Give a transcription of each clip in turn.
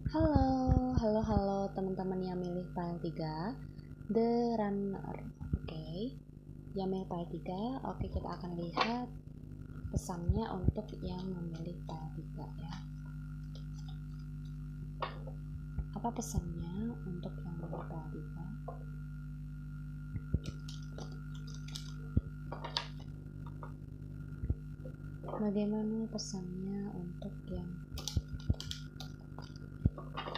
Halo teman-teman yang milih file 3 The Runner. Oke, yang milih file 3. Oke, kita akan lihat pesannya untuk yang memilih file 3 ya. Apa pesannya untuk yang memilih file 3? Bagaimana pesannya untuk yang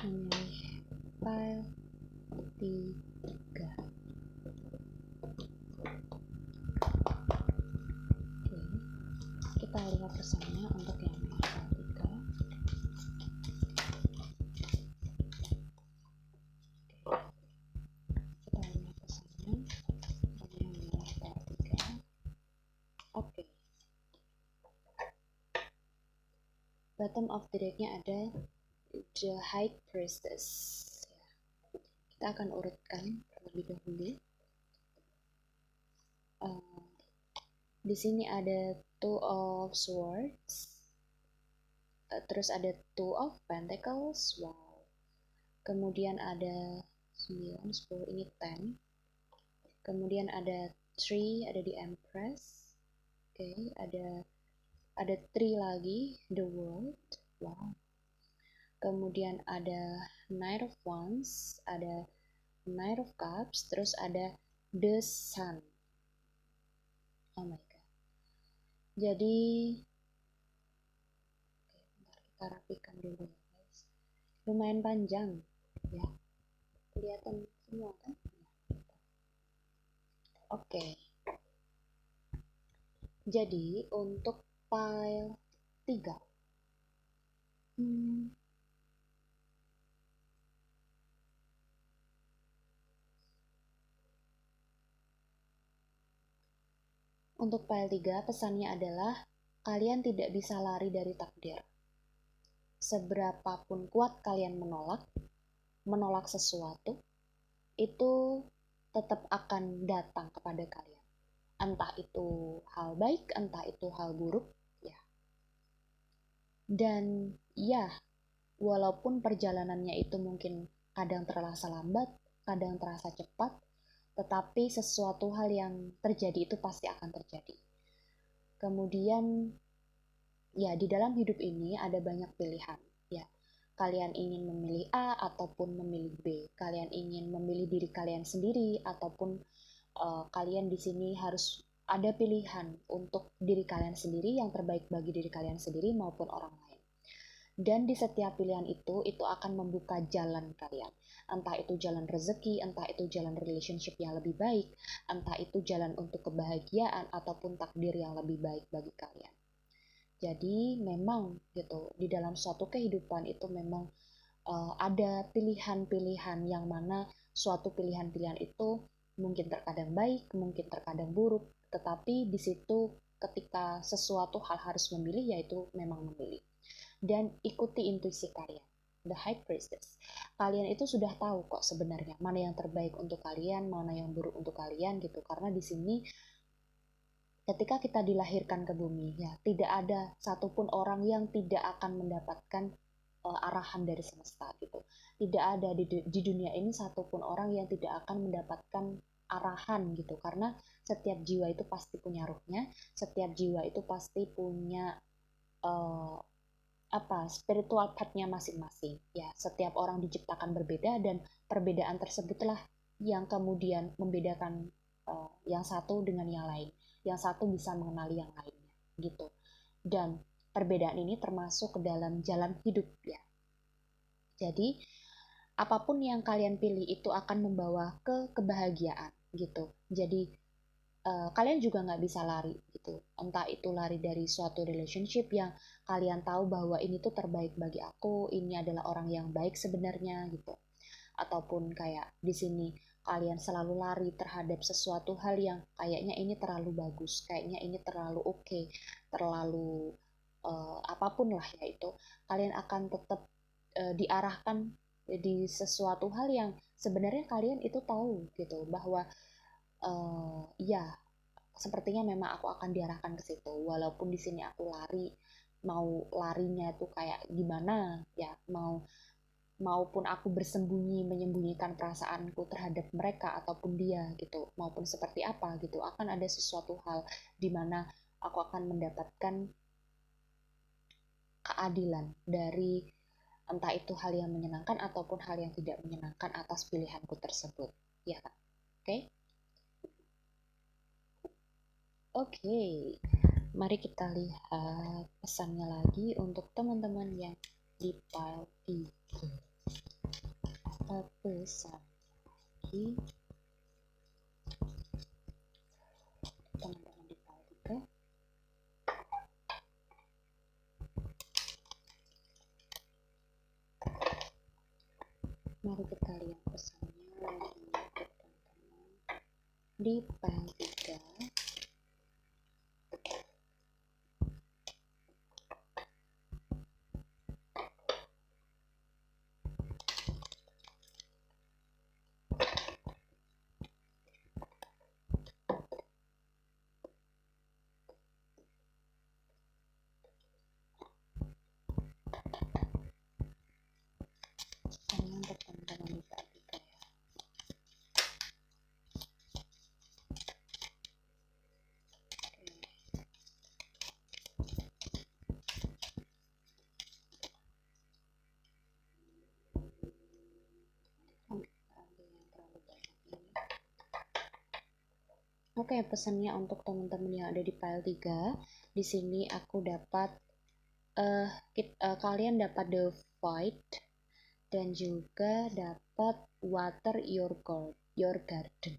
memilih file 3? Oke, kita lihat pesannya untuk yang memilih file 3. Kita lihat pesannya untuk yang memilih file 3. Oke, bottom of the deck-nya ada The High Priestess. Kita akan urutkan terlebih dahulu. Di sini ada Two of Swords, terus ada Two of Pentacles, wow. Kemudian ada 9, 10, ini 10. Kemudian ada 3, ada di Empress. Oke, ada 3 lagi, The World, wow. Kemudian ada Knight of Wands, ada Knight of Cups, terus ada The Sun. Oh my god. Jadi bentar, kita rapikan dulu ya guys. Lumayan panjang ya. Kelihatan semua kan? Oke. Jadi untuk file 3. Untuk file 3 pesannya adalah kalian tidak bisa lari dari takdir. Seberapapun kuat kalian menolak sesuatu, itu tetap akan datang kepada kalian. Entah itu hal baik, entah itu hal buruk, ya. Dan ya, walaupun perjalanannya itu mungkin kadang terasa lambat, kadang terasa cepat, tetapi sesuatu hal yang terjadi itu pasti akan terjadi. Kemudian ya, di dalam hidup ini ada banyak pilihan ya. Kalian ingin memilih A ataupun memilih B. Kalian ingin memilih diri kalian sendiri ataupun kalian di sini harus ada pilihan untuk diri kalian sendiri, yang terbaik bagi diri kalian sendiri maupun orang lain. Dan di setiap pilihan itu akan membuka jalan kalian. Entah itu jalan rezeki, entah itu jalan relationship yang lebih baik, entah itu jalan untuk kebahagiaan ataupun takdir yang lebih baik bagi kalian. Jadi memang gitu, di dalam suatu kehidupan itu memang ada pilihan-pilihan yang mana suatu pilihan-pilihan itu mungkin terkadang baik, mungkin terkadang buruk, tetapi di situ ketika sesuatu hal harus memilih, yaitu memang memilih. Dan ikuti intuisi kalian. The High Priestess. Kalian itu sudah tahu kok sebenarnya mana yang terbaik untuk kalian, mana yang buruk untuk kalian gitu. Karena di sini ketika kita dilahirkan ke bumi, ya tidak ada satupun orang yang tidak akan mendapatkan arahan dari semesta gitu. Tidak ada di dunia ini satupun orang yang tidak akan mendapatkan arahan gitu. Karena setiap jiwa itu pasti punya ruhnya, setiap jiwa itu pasti punya spiritual path-nya masing-masing. Ya, setiap orang diciptakan berbeda dan perbedaan tersebutlah yang kemudian membedakan yang satu dengan yang lain. Yang satu bisa mengenali yang lainnya, gitu. Dan perbedaan ini termasuk ke dalam jalan hidup ya. Jadi apapun yang kalian pilih itu akan membawa ke kebahagiaan gitu. Jadi kalian juga nggak bisa lari gitu. Entah itu lari dari suatu relationship yang kalian tahu bahwa ini tuh terbaik bagi aku, ini adalah orang yang baik sebenarnya gitu. Ataupun kayak di sini kalian selalu lari terhadap sesuatu hal yang kayaknya ini terlalu bagus, kayaknya ini terlalu oke, terlalu apapun lah ya itu, kalian akan tetap diarahkan di sesuatu hal yang sebenarnya kalian itu tahu gitu bahwa ya sepertinya memang aku akan diarahkan ke situ, walaupun di sini aku lari, mau larinya tuh kayak gimana ya, mau maupun aku bersembunyi menyembunyikan perasaanku terhadap mereka ataupun dia gitu, maupun seperti apa gitu, akan ada sesuatu hal di mana aku akan mendapatkan keadilan dari entah itu hal yang menyenangkan ataupun hal yang tidak menyenangkan atas pilihanku tersebut, ya kan? Oke? Oke, mari kita lihat pesannya lagi untuk teman-teman yang di file 3. Pesan lagi teman-teman di file 3. Mari kita lihat pesannya lagi untuk teman-teman di file 3. Pesannya untuk teman-teman di file 3 ya. Oke, pesannya untuk teman-teman yang ada di file 3. Di sini aku dapat kalian dapat the void dan juga dapat water your garden.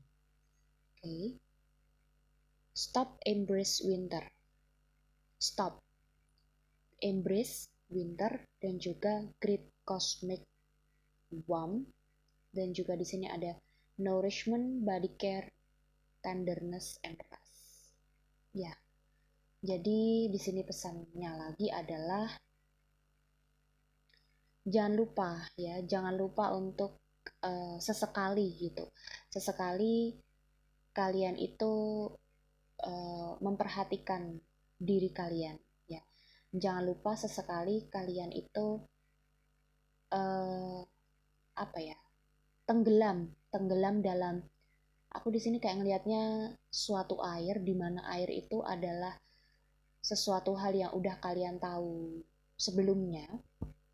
Oke. Stop embrace winter. Stop embrace winter dan juga great cosmic warmth, dan juga di sini ada nourishment, body care, tenderness and rest. Ya. Jadi di sini pesannya lagi adalah jangan lupa untuk sesekali gitu. Sesekali kalian itu memperhatikan diri kalian ya. Jangan lupa sesekali kalian itu apa ya? Tenggelam dalam, aku di sini kayak ngelihatnya suatu air, di mana air itu adalah sesuatu hal yang udah kalian tahu sebelumnya,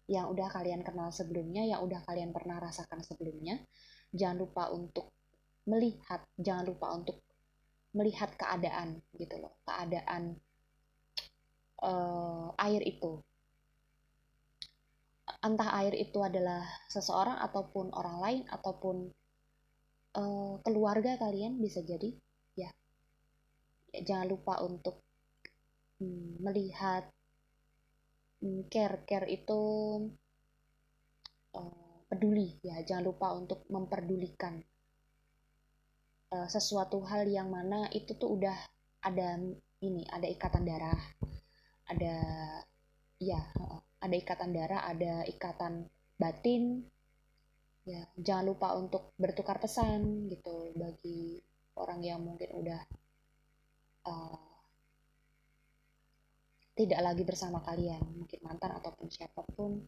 yang udah kalian kenal sebelumnya, yang udah kalian pernah rasakan sebelumnya. Jangan lupa untuk melihat keadaan gitu loh, keadaan air itu. Entah air itu adalah seseorang ataupun orang lain ataupun keluarga kalian bisa jadi ya. Jangan lupa untuk melihat care itu peduli ya. Jangan lupa untuk memperdulikan sesuatu hal yang mana itu tuh udah ada ikatan darah, ada ya ada ikatan darah, ada ikatan batin ya. Jangan lupa untuk bertukar pesan gitu bagi orang yang mungkin udah tidak lagi bersama kalian, mungkin mantan ataupun siapapun.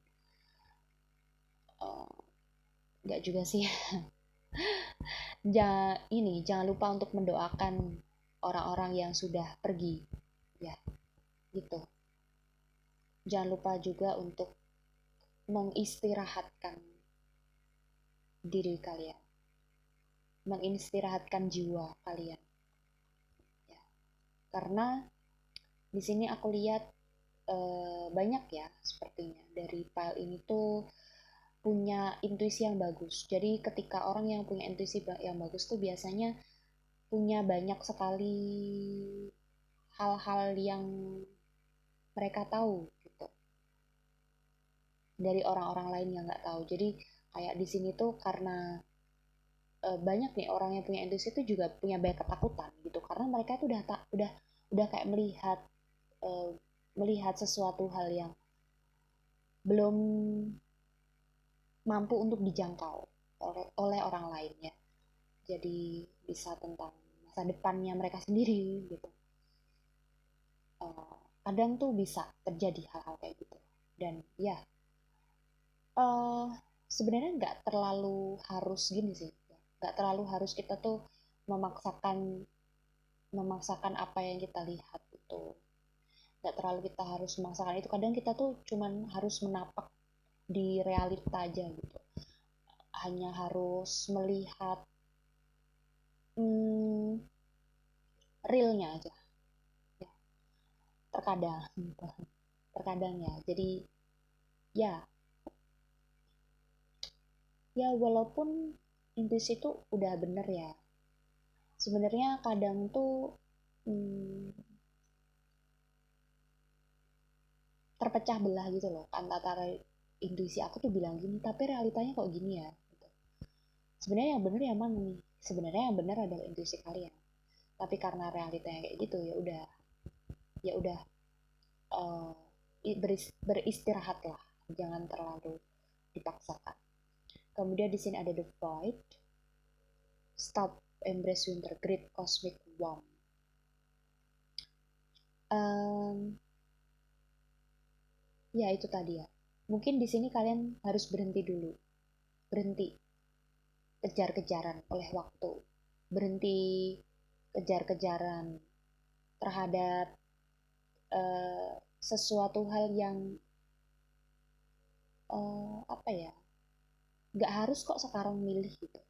Nggak juga sih. Jangan lupa untuk mendoakan orang-orang yang sudah pergi ya, gitu. Jangan lupa juga untuk mengistirahatkan diri kalian, mengistirahatkan jiwa kalian ya. Karena di sini aku lihat banyak ya sepertinya dari file ini tuh punya intuisi yang bagus. Jadi ketika orang yang punya intuisi yang bagus tuh biasanya punya banyak sekali hal-hal yang mereka tahu gitu dari orang-orang lain yang nggak tahu. Jadi kayak di sini tuh karena banyak nih orang yang punya intuisi itu juga punya banyak ketakutan gitu, karena mereka tuh udah kayak melihat sesuatu hal yang belum mampu untuk dijangkau oleh orang lain ya. Jadi bisa tentang masa depannya mereka sendiri gitu. Kadang tuh bisa terjadi hal-hal kayak gitu. Dan ya sebenarnya nggak terlalu harus gini sih, nggak terlalu harus kita tuh memaksakan memaksakan apa yang kita lihat itu, nggak terlalu kita harus memaksakan itu. Kadang kita tuh cuman harus menapak di realita aja gitu, hanya harus melihat hmm, realnya aja ya, terkadang terkadang ya. Jadi ya, ya walaupun intuisi itu udah bener ya, sebenarnya kadang tuh hmm, terpecah belah gitu loh antara intuisi aku tuh bilang gini tapi realitanya kok gini ya gitu. Sebenarnya yang bener yang mana nih? Sebenarnya yang bener adalah intuisi kalian, tapi karena realitanya kayak gitu, ya udah, ya udah, uh, beristirahatlah, jangan terlalu dipaksakan. Kemudian di sini ada the void, stop, embrace winter, great cosmic warmth. um, Ya itu tadi ya, mungkin di sini kalian harus berhenti dulu, berhenti kejar-kejaran oleh waktu, berhenti kejar-kejaran terhadap sesuatu hal yang apa ya, nggak harus kok sekarang milih gitu,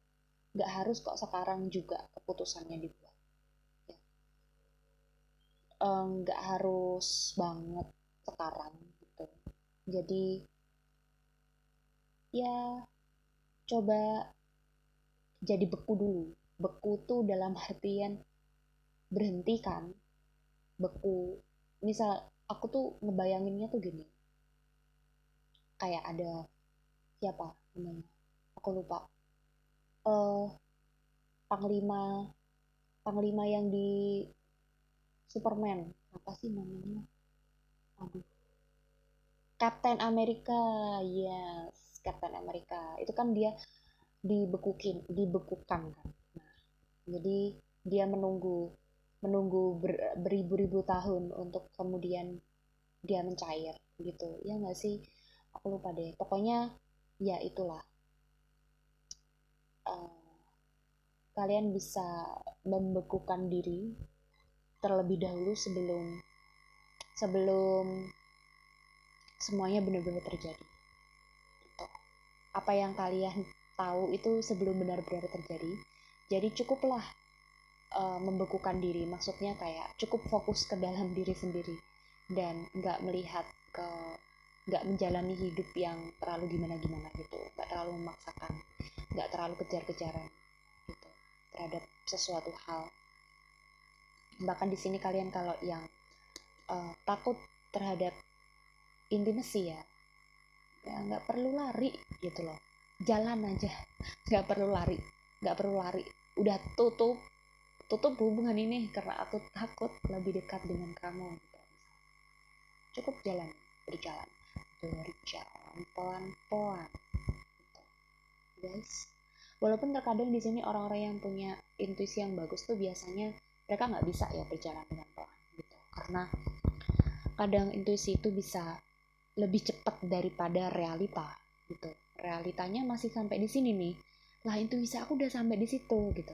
nggak harus kok sekarang juga keputusannya dibuat ya. Nggak harus banget sekarang gitu. Jadi ya coba jadi beku dulu. Beku tuh dalam artian berhenti kan, beku. Misal aku tuh ngebayanginnya tuh gini, kayak ada siapa namanya, aku lupa, eh panglima panglima yang di Superman, apa sih namanya, aduh, Captain America. Yes, Captain America itu kan dia dibekukan kan. Nah, jadi dia menunggu menunggu beribu-ribu tahun untuk kemudian dia mencair gitu ya nggak sih, aku lupa deh pokoknya. Ya itulah, uh, kalian bisa membekukan diri terlebih dahulu sebelum sebelum semuanya benar-benar terjadi gitu. Apa yang kalian tahu itu sebelum benar-benar terjadi, jadi cukuplah membekukan diri, maksudnya kayak cukup fokus ke dalam diri sendiri dan nggak menjalani hidup yang terlalu gimana-gimana gitu, nggak terlalu memaksakan, nggak terlalu kejar-kejaran gitu terhadap sesuatu hal. Bahkan di sini kalian kalau yang takut terhadap intimasi ya, ya nggak perlu lari gitu loh, jalan aja, nggak perlu lari, nggak perlu lari, udah tutup tutup hubungan ini karena aku takut lebih dekat dengan kamu gitu. Cukup berjalan berjalan pelan-pelan gitu, guys. Walaupun terkadang di sini orang-orang yang punya intuisi yang bagus tuh biasanya mereka nggak bisa ya berjalan dengan pelan gitu, karena kadang intuisi itu bisa lebih cepat daripada realita gitu. Realitanya masih sampai di sini nih, lah intuisi aku udah sampai di situ gitu.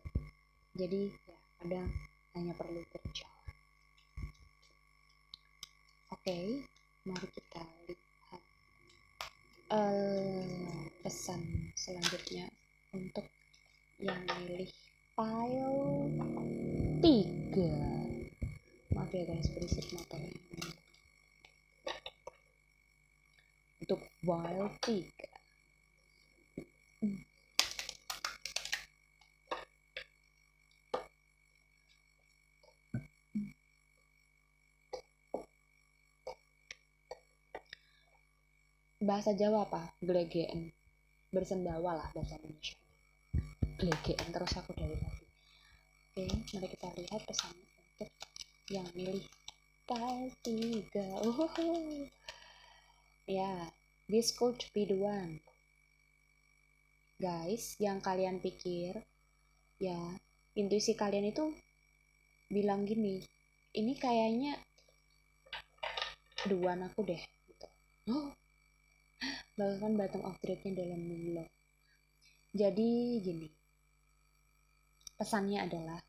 Jadi ya kadang hanya perlu berjalan. Oke, mari kita lihat pesan selanjutnya untuk yang milih file 3. Maaf ya guys, berisik motornya. Untuk file 3. Bahasa Jawa apa? Glegeen. Bersendawa lah bahasa Indonesia. Glegeen terus aku dari tadi. Oke, mari kita lihat pesannya untuk yang milih file 3. Ya, this could be the one. Guys, yang kalian pikir ya, intuisi kalian itu bilang gini, ini kayaknya the one aku deh gitu. Oh, bahkan bottom of thread-nya dalam monolog. Jadi gini, pesannya adalah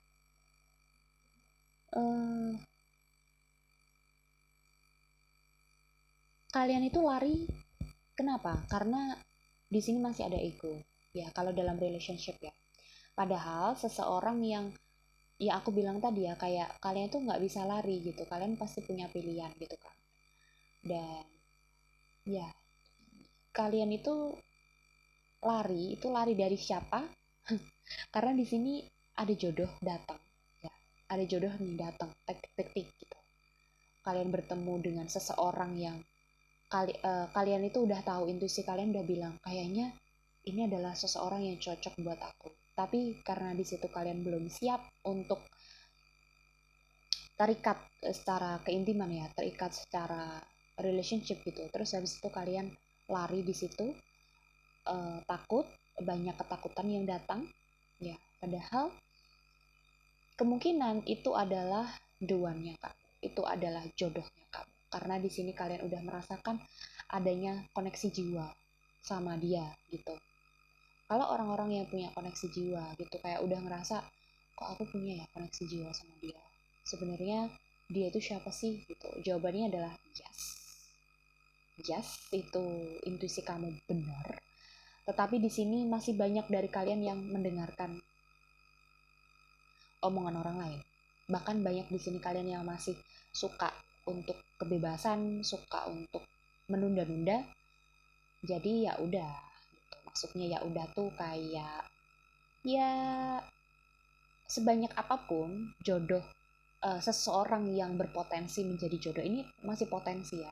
eh, kalian itu lari. Kenapa? Karena di sini masih ada ego. Ya, kalau dalam relationship ya. Padahal seseorang yang, ya aku bilang tadi ya, kayak kalian tuh nggak bisa lari gitu. Kalian pasti punya pilihan gitu kan. Dan ya, kalian itu lari dari siapa? Karena di sini ada jodoh datang. Ya, ada jodoh nih datang, tek-tek gitu. Kalian bertemu dengan seseorang yang kalian itu udah tahu, intuisi kalian udah bilang kayaknya ini adalah seseorang yang cocok buat aku. Tapi karena di situ kalian belum siap untuk terikat secara keintiman ya, terikat secara relationship gitu. Terus habis itu kalian lari di situ, takut, banyak ketakutan yang datang. Ya, padahal kemungkinan itu adalah the one-nya kamu. Itu adalah jodohnya kamu. Karena di sini kalian udah merasakan adanya koneksi jiwa sama dia gitu. Kalau orang-orang yang punya koneksi jiwa gitu kayak udah ngerasa kok aku punya ya koneksi jiwa sama dia. Sebenarnya dia itu siapa sih gitu. Jawabannya adalah yes. Yes, itu intuisi kamu benar. Tetapi di sini masih banyak dari kalian yang mendengarkan omongan orang lain. Bahkan banyak di sini kalian yang masih suka untuk kebebasan, suka untuk menunda-nunda. Jadi ya udah gitu. Maksudnya ya udah tuh kayak ya sebanyak apapun jodoh, seseorang yang berpotensi menjadi jodoh ini masih potensi ya.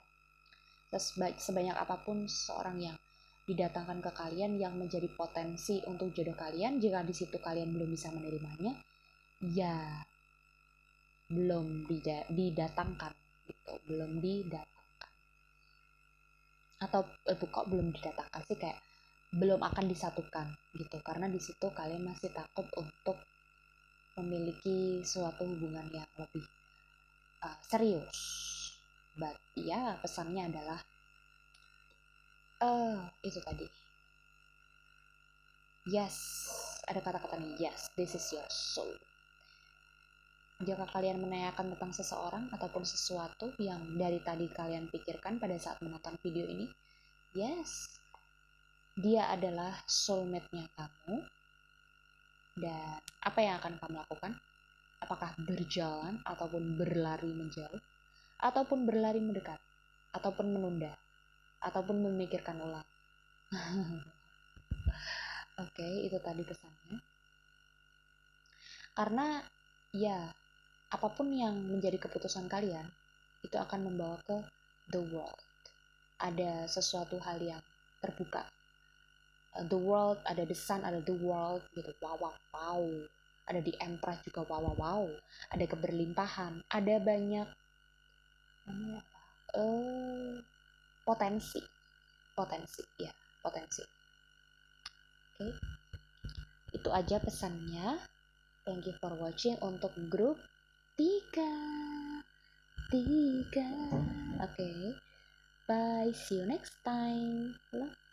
Sebanyak apapun seseorang yang didatangkan ke kalian yang menjadi potensi untuk jodoh kalian, jika di situ kalian belum bisa menerimanya, ya belum didatangkan gitu, belum didatangkan. Atau kok belum didatangkan sih, kayak belum akan disatukan gitu, karena di situ kalian masih takut untuk memiliki suatu hubungan yang lebih serius. But ya pesannya adalah itu tadi, yes, ada kata-kata nih, yes, this is your soul. Jika kalian menanyakan tentang seseorang ataupun sesuatu yang dari tadi kalian pikirkan pada saat menonton video ini, yes, dia adalah soulmate-nya kamu. Dan apa yang akan kamu lakukan? Apakah berjalan ataupun berlari menjauh, ataupun berlari mendekat, ataupun menunda, ataupun memikirkan ulang? Oke, itu tadi pesannya. Karena ya, apapun yang menjadi keputusan kalian, itu akan membawa ke the world. Ada sesuatu hal yang terbuka. The world, ada the sun, ada the world gitu. Wow, wow, wow. Ada di Empress juga, wow, wow, wow. Ada keberlimpahan, ada banyak potensi, potensi, ya, potensi. Oke, itu aja pesannya. Thank you for watching untuk grup 3. Oke, bye, see you next time. Love.